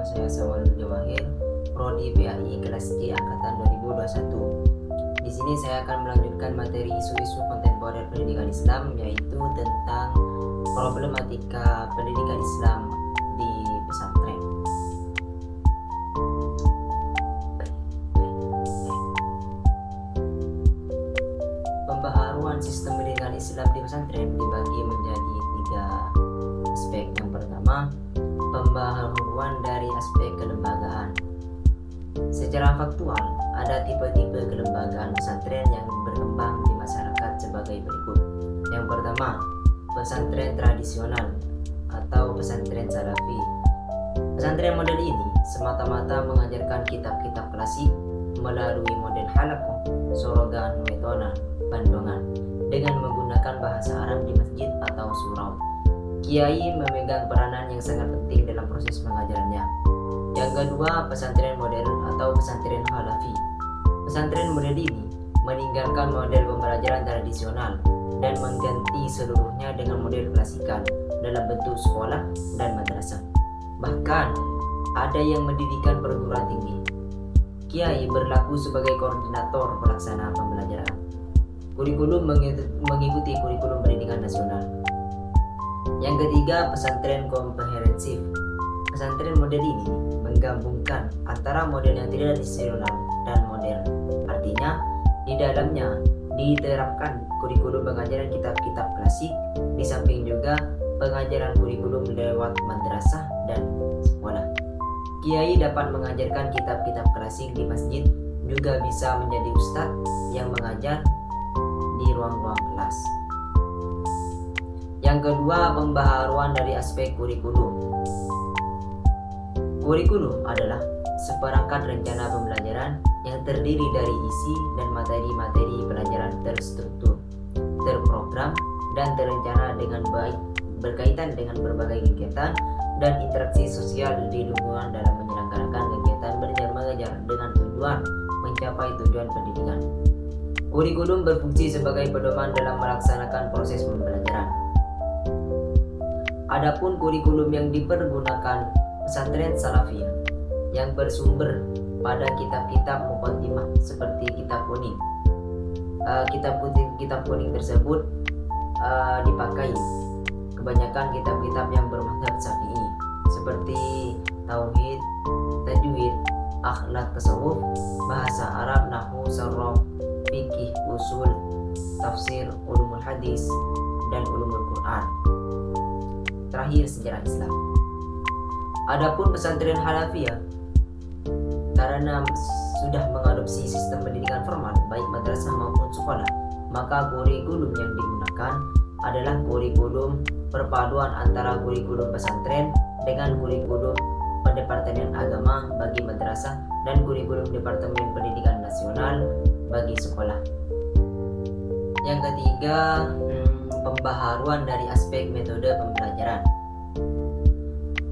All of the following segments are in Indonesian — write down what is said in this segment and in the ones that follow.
saya Sawalul Jawahir, Prodi PAI kelas C angkatan 2021. Di sini saya akan melanjutkan materi isu-isu kontemporer pendidikan Islam, yaitu tentang problematika pendidikan Islam di pesantren. Pembaharuan sistem pendidikan Islam di pesantren dibagi menjadi 3 aspek. Yang pertama, pembaharuan dari aspek kelembagaan. Secara faktual, ada tipe-tipe kelembagaan pesantren yang berkembang di masyarakat sebagai berikut. Yang pertama, pesantren tradisional atau pesantren salafi. Pesantren model ini semata-mata mengajarkan kitab-kitab klasik melalui model halakoh, sorogan, metona, bandongan dengan menggunakan bahasa Arab di masjid atau surau. Kiai memegang peranan yang sangat penting dalam proses mengajarnya. Yang kedua, pesantren modern atau pesantren halafi. Pesantren model ini meninggalkan model pembelajaran tradisional dan mengganti seluruhnya dengan model klasikal dalam bentuk sekolah dan madrasah. Bahkan ada yang mendirikan perguruan tinggi. Kiai berlaku sebagai koordinator pelaksana pembelajaran. Kurikulum mengikuti kurikulum pendidikan nasional. Yang ketiga, pesantren komprehensif. Pesantren model ini menggabungkan antara model yang tradisional dan modern. Artinya, di dalamnya diterapkan kurikulum pengajaran kitab-kitab klasik, di samping juga pengajaran kurikulum lewat madrasah dan sekolah. Kiai dapat mengajarkan kitab-kitab klasik di masjid, juga bisa menjadi ustadz yang mengajar di ruang-ruang kelas. Yang kedua, pembaharuan dari aspek kurikulum. Kurikulum adalah seperangkat rencana pembelajaran yang terdiri dari isi dan materi-materi pelajaran terstruktur, terprogram, dan terencana dengan baik berkaitan dengan berbagai kegiatan dan interaksi sosial di lingkungan dalam menyelenggarakan kegiatan belajar mengajar dengan tujuan mencapai tujuan pendidikan. Kurikulum berfungsi sebagai pedoman dalam melaksanakan proses pembelajaran. Adapun kurikulum yang dipergunakan pesantren salafiyah yang bersumber pada kitab-kitab muqaddimah seperti kitab kuning. Kitab kuning tersebut dipakai kebanyakan kitab-kitab yang bermadzhab Syafi'i seperti tauhid, tajwid, akhlak tasawuf, bahasa Arab, nahwu, saraf, fikih, usul, tafsir, ulumul hadis, dan ulumul Quran. Terakhir, sejarah Islam. Adapun pesantren halafiyah, karena sudah mengadopsi sistem pendidikan formal baik madrasah maupun sekolah, maka kurikulum yang digunakan adalah kurikulum perpaduan antara kurikulum pesantren dengan kurikulum Departemen Agama bagi madrasah dan kurikulum Departemen Pendidikan Nasional bagi sekolah. Yang ketiga, pembaharuan dari aspek metode pembelajaran.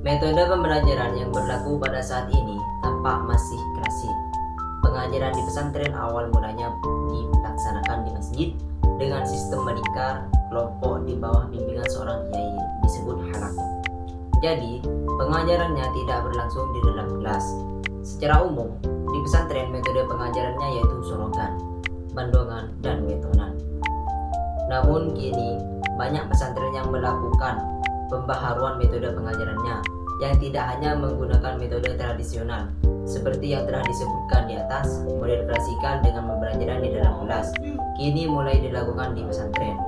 Metode pembelajaran yang berlaku pada saat ini tampak masih klasik. Pengajaran di pesantren awal mulanya dilaksanakan di masjid dengan sistem melingkar kelompok di bawah bimbingan seorang kiai disebut halakoh. Jadi, pengajarannya tidak berlangsung di dalam kelas. Secara umum, di pesantren metode pengajarannya yaitu sorogan, bandongan, dan metonan. Namun kini banyak pesantren yang melakukan pembaharuan metode pengajarannya yang tidak hanya menggunakan metode tradisional seperti yang telah disebutkan di atas, model klasikal dengan pembelajaran di dalam kelas kini mulai dilakukan di pesantren.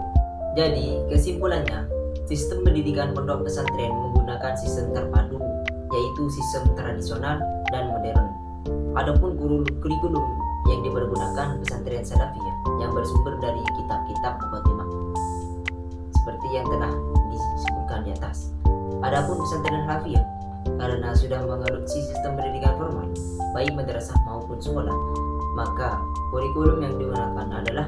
Jadi kesimpulannya, sistem pendidikan pondok pesantren menggunakan sistem terpadu, yaitu sistem tradisional dan modern. Adapun kurikulum yang dipergunakan pesantren salafiyah yang bersumber dari kitab-kitab muqaddimah seperti yang telah disebutkan di atas. Adapun pesantren halafiyah, karena sudah mengadopsi sistem pendidikan formal baik madrasah maupun sekolah, maka kurikulum yang digunakan adalah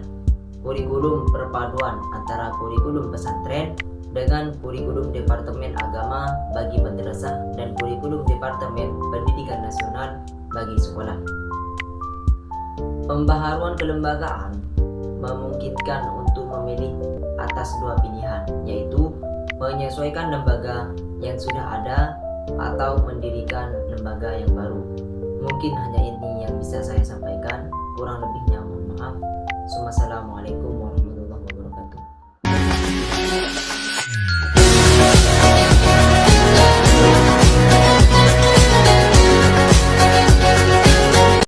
kurikulum perpaduan antara kurikulum pesantren dengan kurikulum Departemen Agama bagi madrasah dan kurikulum Departemen Pendidikan Nasional bagi sekolah. Pembaharuan kelembagaan memungkinkan untuk memilih atas 2 pilihan, yaitu menyesuaikan lembaga yang sudah ada atau mendirikan lembaga yang baru. Mungkin hanya ini yang bisa saya sampaikan, kurang lebihnya mohon maaf. Wassalamualaikum warahmatullahi wabarakatuh.